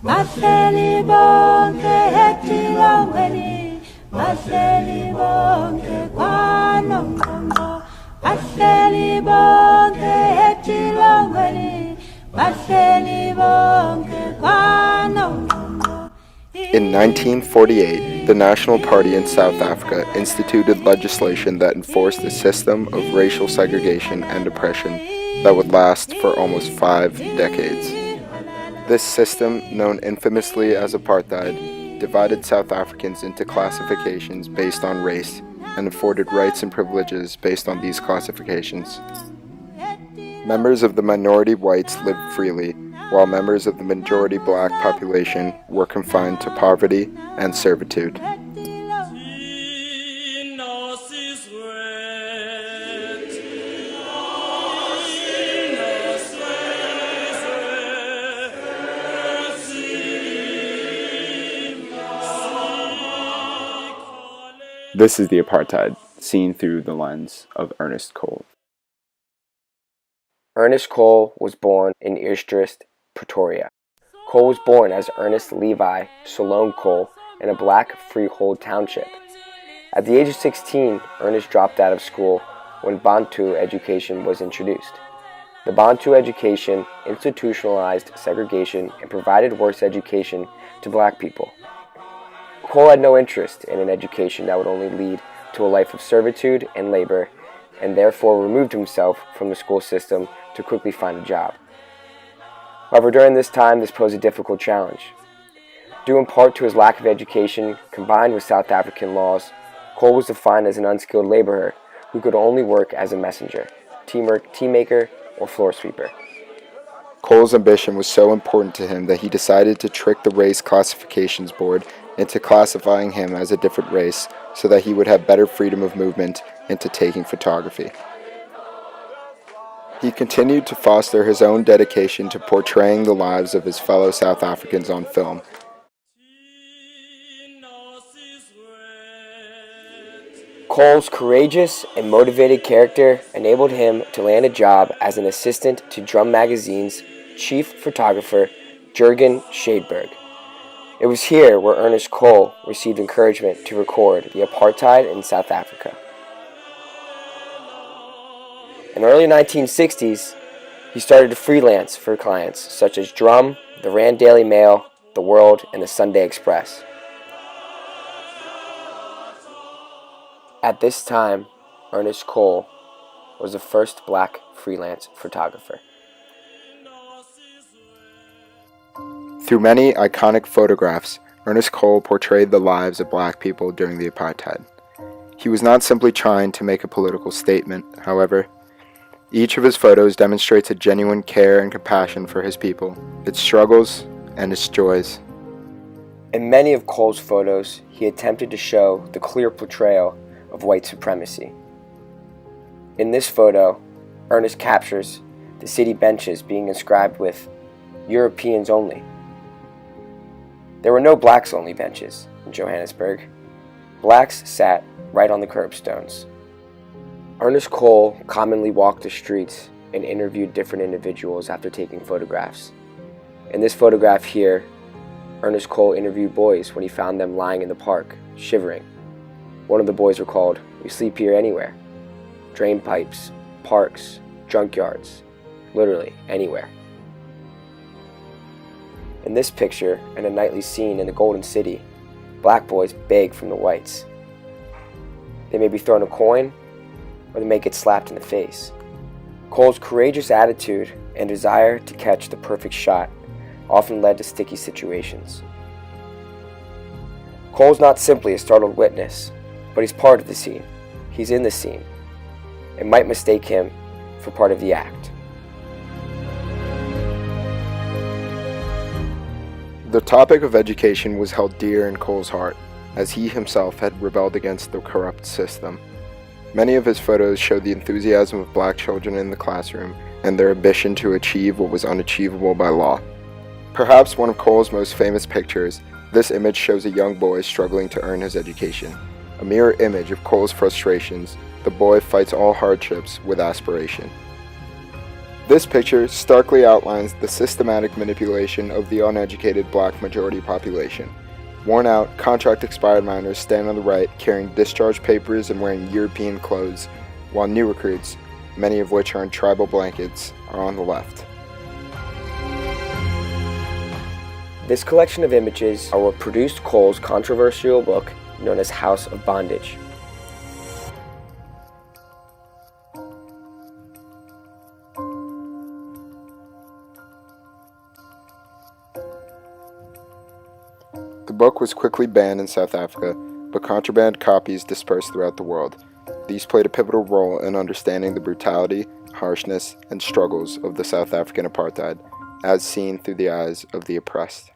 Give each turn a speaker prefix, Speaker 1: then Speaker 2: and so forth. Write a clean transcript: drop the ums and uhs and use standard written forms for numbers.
Speaker 1: Bahleli bonke etilongweni, bahleli bonke kwaNongqongqo, bahleli bonke etilongweni, bahleli bonke kwaNongqongqo.
Speaker 2: In 1948, the National Party in South Africa instituted legislation that enforced a system of racial segregation and oppression that would last for almost 5 decades. This system, known infamously as Apartheid, divided South Africans into classifications based on race and afforded rights and privileges based on these classifications. Members of the minority whites lived freely, while members of the majority black population were confined to poverty and servitude.
Speaker 3: This is the Apartheid, seen through the lens of Ernest Cole.
Speaker 4: Ernest Cole was born in Ernest, Pretoria. Cole was born as Ernest Levi Salone Cole in a black freehold township. At the age of 16, Ernest dropped out of school when Bantu education was introduced. The Bantu education institutionalized segregation and provided worse education to black people. Cole had no interest in an education that would only lead to a life of servitude and labor, and therefore removed himself from the school system to quickly find a job. However, during this time, this posed a difficult challenge. Due in part to his lack of education, combined with South African laws, Cole was defined as an unskilled laborer who could only work as a messenger, tea maker, or floor sweeper.
Speaker 2: Cole's ambition was so important to him that he decided to trick the Race Classifications Board into classifying him as a different race so that he would have better freedom of movement into taking photography. He continued to foster his own dedication to portraying the lives of his fellow South Africans on film.
Speaker 4: Cole's courageous and motivated character enabled him to land a job as an assistant to Drum Magazine's chief photographer, Jurgen Scheidberg. It was here where Ernest Cole received encouragement to record the apartheid in South Africa. In the early 1960s, he started to freelance for clients such as Drum, the Rand Daily Mail, The World, and the Sunday Express. At this time, Ernest Cole was the first black freelance photographer.
Speaker 2: Through many iconic photographs, Ernest Cole portrayed the lives of black people during the apartheid. He was not simply trying to make a political statement, however. Each of his photos demonstrates a genuine care and compassion for his people, its struggles, and its joys.
Speaker 4: In many of Cole's photos, he attempted to show the clear portrayal of white supremacy. In this photo, Ernest captures the city benches being inscribed with "Europeans only." There were no blacks-only benches in Johannesburg. Blacks sat right on the curbstones. Ernest Cole commonly walked the streets and interviewed different individuals after taking photographs. In this photograph here, Ernest Cole interviewed boys when he found them lying in the park, shivering. One of the boys recalled, "We sleep here anywhere. Drain pipes, parks, junkyards, literally anywhere." In this picture, in a nightly scene in the Golden City, black boys beg from the whites. They may be thrown a coin, or they may get slapped in the face. Cole's courageous attitude and desire to catch the perfect shot often led to sticky situations. Cole's not simply a startled witness, but he's part of the scene. He's in the scene. It might mistake him for part of the act.
Speaker 2: The topic of education was held dear in Cole's heart, as he himself had rebelled against the corrupt system. Many of his photos showed the enthusiasm of black children in the classroom and their ambition to achieve what was unachievable by law. Perhaps one of Cole's most famous pictures, this image shows a young boy struggling to earn his education. A mirror image of Cole's frustrations, the boy fights all hardships with aspiration. This picture starkly outlines the systematic manipulation of the uneducated black majority population. Worn out, contract-expired miners stand on the right, carrying discharge papers and wearing European clothes, while new recruits, many of which are in tribal blankets, are on the left.
Speaker 4: This collection of images are what produced Cole's controversial book known as House of Bondage.
Speaker 2: The book was quickly banned in South Africa, but contraband copies dispersed throughout the world. These played a pivotal role in understanding the brutality, harshness, and struggles of the South African apartheid, as seen through the eyes of the oppressed.